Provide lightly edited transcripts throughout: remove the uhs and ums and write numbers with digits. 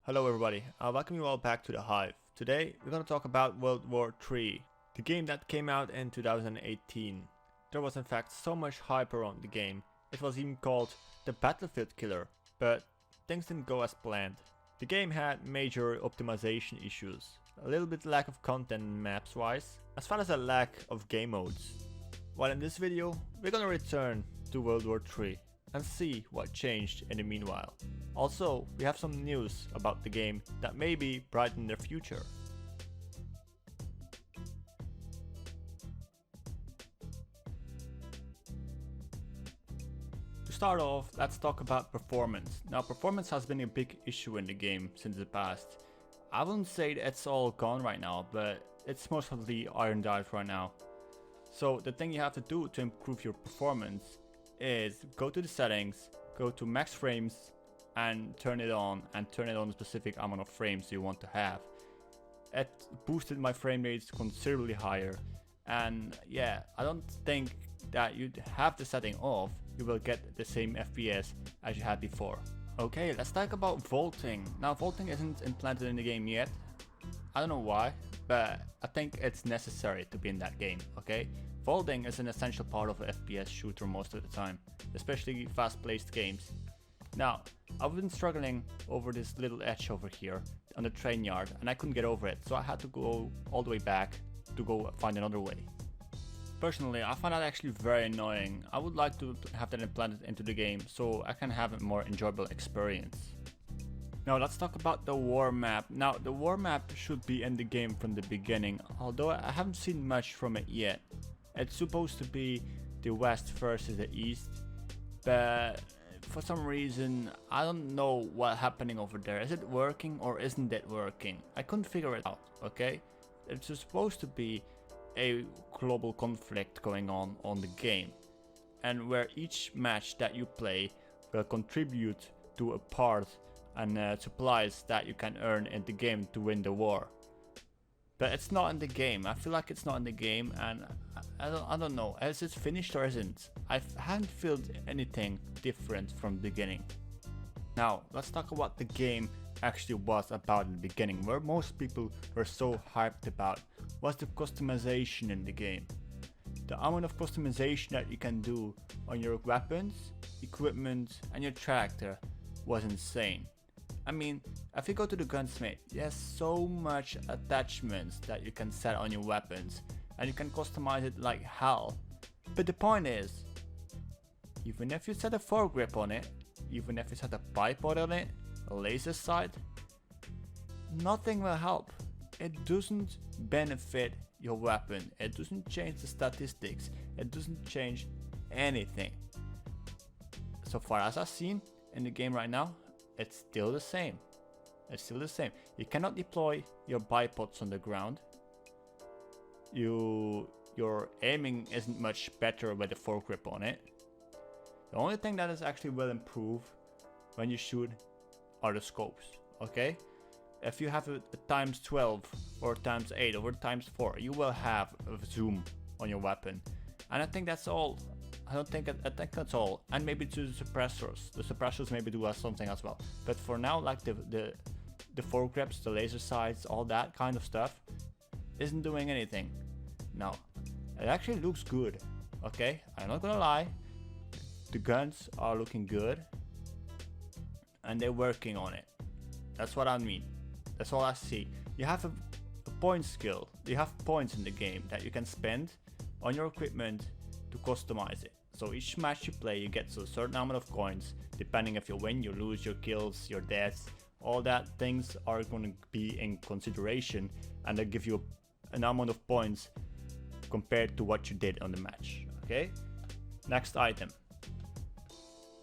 Hello everybody, welcome you all back to the Hive. Today we're gonna talk about World War III, the game that came out in 2018. There was in fact so much hype around the game, it was even called the Battlefield Killer, but things didn't go as planned. The game had major optimization issues, a little bit lack of content maps wise, as well as a lack of game modes. While in this video, we're gonna return to World War III and see what changed in the meanwhile. Also, we have some news about the game that maybe brighten their future. To start off, let's talk about performance. Now, performance has been a big issue in the game since the past. I wouldn't say that it's all gone right now, but it's mostly ironed out right now. So the thing you have to do to improve your performance is go to the settings, go to max frames, and turn it on a specific amount of frames you want to have. It boosted my frame rates considerably higher, and yeah, I don't think that you'd have the setting off, you will get the same FPS as you had before. Okay, let's talk about vaulting. Now, vaulting isn't implanted in the game yet. I don't know why, but I think it's necessary to be in that game, okay? Vaulting is an essential part of an FPS shooter most of the time, especially fast-paced games. Now, I've been struggling over this little edge over here on the train yard and I couldn't get over it, so I had to go all the way back to go find another way. Personally, I find that actually very annoying. I would like to have that implanted into the game so I can have a more enjoyable experience. Now let's talk about the war map. Now the war map should be in the game from the beginning, although I haven't seen much from it yet. It's supposed to be the west versus the east, but for some reason I don't know what's happening over there. Is it working or isn't it working? I couldn't figure it out, okay? It's supposed to be a global conflict going on the game, and where each match that you play will contribute to a part and supplies that you can earn in the game to win the war. But it's not in the game. I feel like it's not in the game, and I don't know. Is it finished or isn't? I haven't felt anything different from the beginning. Now, let's talk about what the game actually was about in the beginning, where most people were so hyped about was the customization in the game. The amount of customization that you can do on your weapons, equipment, and your tractor was insane. I mean, if you go to the gunsmith, there's so much attachments that you can set on your weapons, and you can customize it like hell. But the point is, even if you set a foregrip on it, even if you set a bipod on it, a laser sight, nothing will help. It doesn't benefit your weapon, it doesn't change the statistics, it doesn't change anything. So far as I've seen in the game right now, it's still the same. It's still the same. You cannot deploy your bipods on the ground. Your aiming isn't much better with the foregrip on it. The only thing that is actually will improve when you shoot are the scopes, okay? If you have a times 12 or times 8 or times 4, you will have a zoom on your weapon. And I think that's all. I think that's all. And maybe to the suppressors. The suppressors maybe do something as well. But for now, like the foregrips, the laser sights, all that kind of stuff isn't doing anything. Now, it actually looks good, okay? I'm not gonna lie. The guns are looking good. And they're working on it. That's what I mean. That's all I see. You have a point skill. You have points in the game that you can spend on your equipment to customize it. So each match you play, you get a certain amount of coins. Depending if you win, you lose, your kills, your deaths, all that things are going to be in consideration, and they give you an amount of points compared to what you did on the match. Okay. Next item.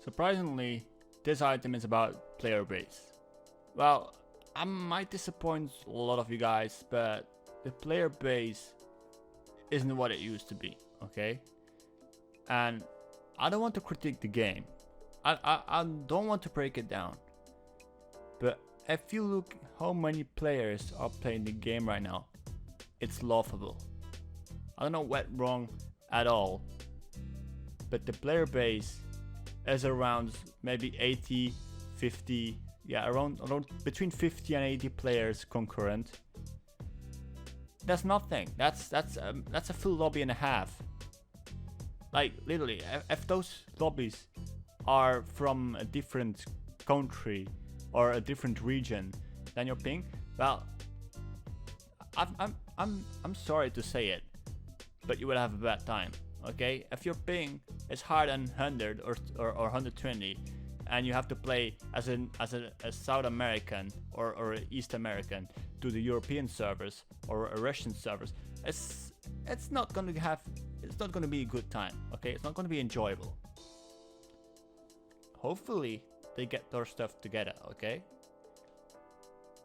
Surprisingly, this item is about player base. Well, I might disappoint a lot of you guys, but the player base isn't what it used to be, okay? And I don't want to critique the game. I don't want to break it down. But if you look how many players are playing the game right now, it's laughable. I don't know what wrong at all, but the player base is around maybe 80, 50 Yeah, around between 50 and 80 players concurrent. That's nothing. That's a full lobby and a half. Like literally, if those lobbies are from a different country or a different region than your ping, well, I'm sorry to say it, but you will have a bad time. Okay, if your ping is higher than 100 or 120, and you have to play as a South American or East American to the European servers or a Russian servers, it's not gonna be a good time. Okay, it's not gonna be enjoyable. Hopefully they get their stuff together. Okay,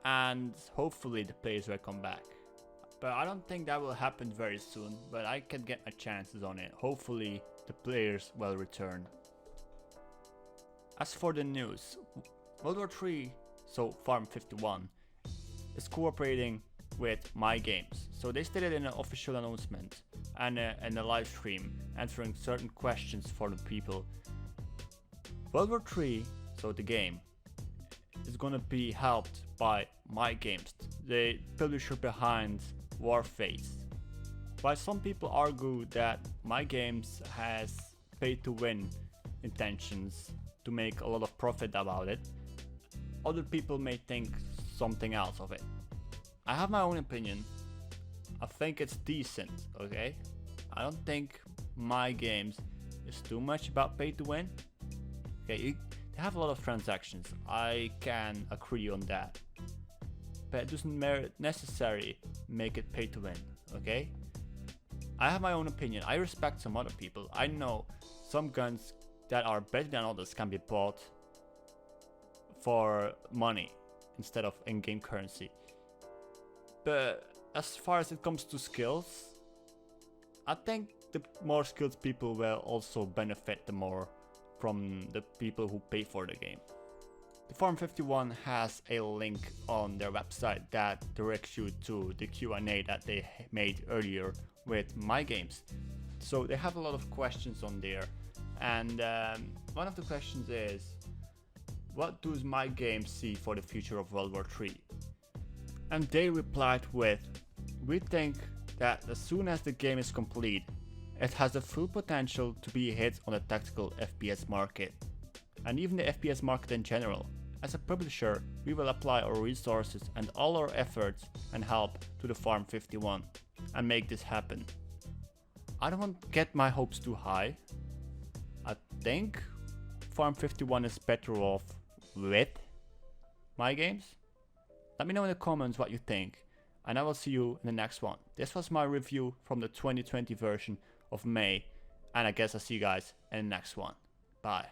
and hopefully the players will come back. But I don't think that will happen very soon, but I can get my chances on it. Hopefully the players will return. As for the news, World War 3, so Farm 51, is cooperating with my.games. So they stated in an official announcement and a live stream answering certain questions for the people. World War 3, so the game, is gonna be helped by my.games, the publisher behind Warface. While some people argue that my.games has pay-to-win intentions to make a lot of profit about it, other people may think something else of it. I have my own opinion. I think it's decent, okay? I don't think my.games is too much about pay-to-win. Okay, they have a lot of transactions. I can agree on that. But it doesn't necessarily make it pay to win, okay? I have my own opinion. I respect some other people. I know some guns that are better than others can be bought for money instead of in-game currency. But as far as it comes to skills, I think the more skilled people will also benefit the more from the people who pay for the game. The Farm 51 has a link on their website that directs you to the Q&A that they made earlier with my.games. So they have a lot of questions on there, and one of the questions is, what does my.games see for the future of World War 3? And they replied with, we think that as soon as the game is complete, it has the full potential to be a hit on the tactical FPS market, and even the FPS market in general. As a publisher, we will apply our resources and all our efforts and help to the Farm 51 and make this happen. I don't want to get my hopes too high. I think Farm 51 is better off with my.games. Let me know in the comments what you think, and I will see you in the next one. This was my review from the 2020 version of May, and I guess I'll see you guys in the next one. Bye.